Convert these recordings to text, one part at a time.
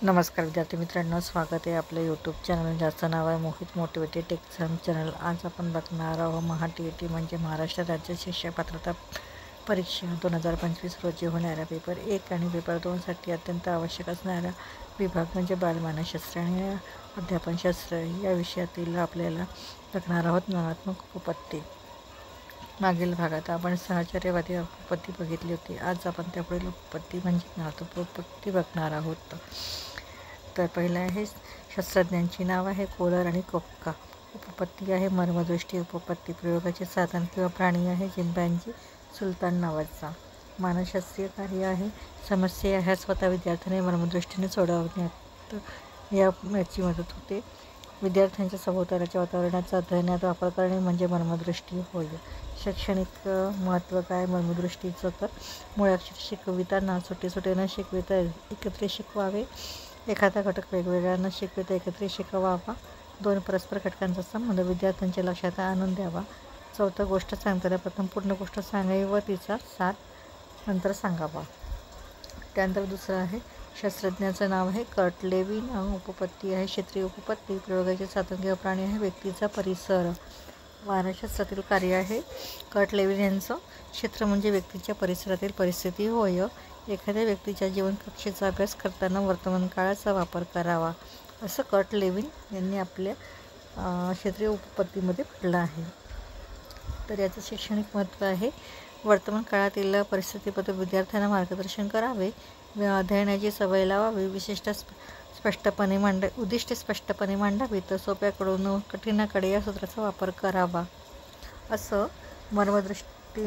नमस्कार विद्यार्थी मित्रांनो, स्वागत आहे आपल्या यूट्यूब चॅनल ज्याचं नाव आहे मोहित मोटिवेटेड एक्झाम चॅनल। आज आपण बघणार आहोत महा-TET म्हणजे महाराष्ट्र राज्य शिक्षक पात्रता परीक्षा 2025 रोजी होणारा पेपर 1 आणि पेपर 2 साठी अत्यंत आवश्यक असणारा विभाग म्हणजे बालमानसशास्त्र आणि अध्यापनशास्त्र या विषयातील आपल्याला बघणार आहोत ज्ञानात्मक उपपत्ती। मागील भागात आपण सहचर्यवादी उपपत्ती बघितली होती। आज आपण त्यापुढील उपपत्ती म्हणजे ज्ञानात्मक उपपत्ती बघणार आहोत। तर पहिला आहे शास्त्रज्ञांची नाव आहे कोलर आणि कोपका। उपपत्ती आहे मर्मदृष्टी उपपत्ती। प्रयोगाचे साधन किंवा प्राणी आहे चिंपॅन्झी सुलतान नावाचा। मानसशास्त्रीय कार्य आहे समस्या ह्या स्वतः विद्यार्थ्याने मर्मदृष्टीने सोडवण्यात याची मदत होते। विद्यार्थ्यांच्या सभोवतालच्या वातावरणाचा अध्ययनात वापर करणे म्हणजे मर्मदृष्टी होय। शैक्षणिक महत्त्व काय मर्मदृष्टीचं तर मुळाक्षर शिकविताना सुटे न शिकविता एकत्रित शिकवावे। एखादा घटक वेगवेगळा न शिकविता एकत्रित शिकवावा। 2 परस्पर घटकांचा संबंध विद्यार्थ्यांच्या लक्षात आणून द्यावा। 4 गोष्ट सांगताना प्रथम पूर्ण गोष्ट सांगावी व तिचा सार नंतर सांगावा। त्यानंतर दुसरं आहे शास्त्रज्ञाचं नाव आहे कर्ट लेविन। उपपत्ती आहे क्षेत्रीय उपपत्ती। प्रयोगाचे साधन किंवा प्राणी आहे व्यक्तीचा परिसर। मानसशास्त्रातील कार्य आहे कर्ट लेविन यांचं क्षेत्र म्हणजे व्यक्तीच्या परिसरातील परिस्थिती होय। एखाद्या व्यक्तीच्या जीवनकक्षेचा अभ्यास करताना वर्तमान काळाचा वापर करावा असं कर्ट लेविन यांनी आपल्या क्षेत्रीय उपपत्तीमध्ये म्हटलं आहे। तर याचं शैक्षणिक महत्त्व आहे वर्तमान काळातील परिस्थितीबद्दल विद्यार्थ्यांना मार्गदर्शन करावे। अध्ययनाची सवय लावावी। उद्दिष्टे स्पष्टपणे मांडावी तर सोप्याकडून कठीणाकडे या सूत्राचा वापर करावा असं मर्मदृष्टी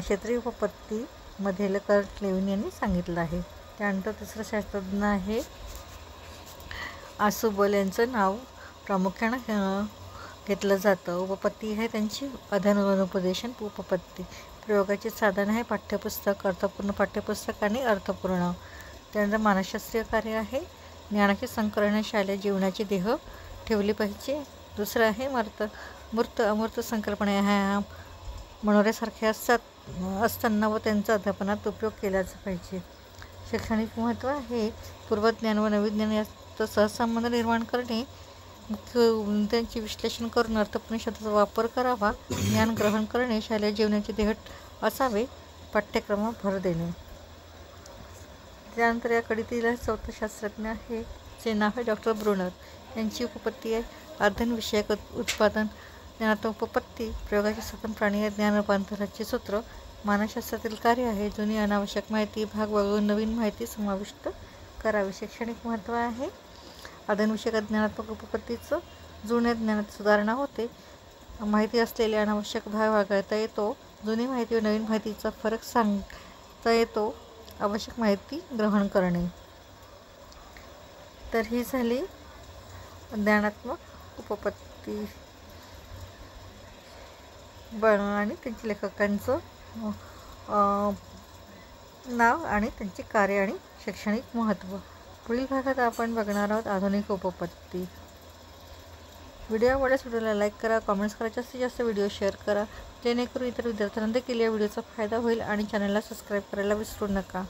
क्षेत्रीय उपपत्तीमधील कर्ट लेविन यांनी सांगितलं आहे। त्यानंतर तिसरं शास्त्रज्ञ आहे आसुबल यांचं नाव प्रामुख्यानं घेतलं जातं। उपपत्ती आहे त्यांची अध्ययन उपदेशन उपपत्ती। प्रयोगाचे साधन आहे पाठ्यपुस्तक अर्थपूर्ण पाठ्यपुस्तक आणि अर्थपूर्ण। त्यानंतर मानसशास्त्रीय कार्य आहे ज्ञानाचे संकलन शालेय जीवनाची देह ठेवली पाहिजे। दुसरं आहे मूर्त अमूर्त संकल्पना ह्या मनोऱ्यासारख्या असताना व त्यांचा अध्यापनात उपयोग केलाच पाहिजे। शैक्षणिक महत्त्व आहे पूर्वज्ञान व नवीज्ञान यात सहसंबंध निर्माण करणे। मुख्य मुद्द्यांचे विश्लेषण करून अर्थपूर्ण शब्दाचा वापर करावा। ज्ञान ग्रहण करणे शालेय जीवनाचे ध्येय असावे। पाठ्यक्रमात भर देणे। त्यानंतर या कडीतील 4 शास्त्रज्ञ आहे जे नाव आहे डॉक्टर ब्रुनर। यांची उपपत्ती आहे अध्ययन विषयक उत्पादन ज्ञानात्मक उपपत्ती। प्रयोगाचे साधन प्राणी आहे ज्ञान रूपांतराचे सूत्र। मानसशास्त्रातील कार्य आहे जुनी अनावश्यक माहिती भाग वगळून नवीन माहिती समाविष्ट करावी। शैक्षणिक महत्त्व आहे अध्ययन विषयक ज्ञानात्मक उपपत्तीचं जुन्या ज्ञानात सुधारणा होते। माहिती असलेले अनावश्यक भाग वगळता येतो। जुनी माहिती व नवीन माहितीचा फरक सांगता येतो। आवश्यक माहिती ग्रहण करणे। तर ही झाली ज्ञानात्मक उपपत्ती आणि त्यांच्या लेखकांचं नाव आणि त्यांचे कार्य आणि शैक्षणिक महत्त्व। पुढील भागात आपण बघणार आहोत आधुनिक उपपत्ती। व्हिडिओ आवडल्यास व्हिडिओला लाईक करा, कॉमेंट्स करा, जास्तीत जास्त व्हिडिओ शेअर करा जेणेकरून इतर विद्यार्थ्यांना देखील या व्हिडिओचा फायदा होईल आणि चॅनलला सबस्क्राईब करायला विसरू नका।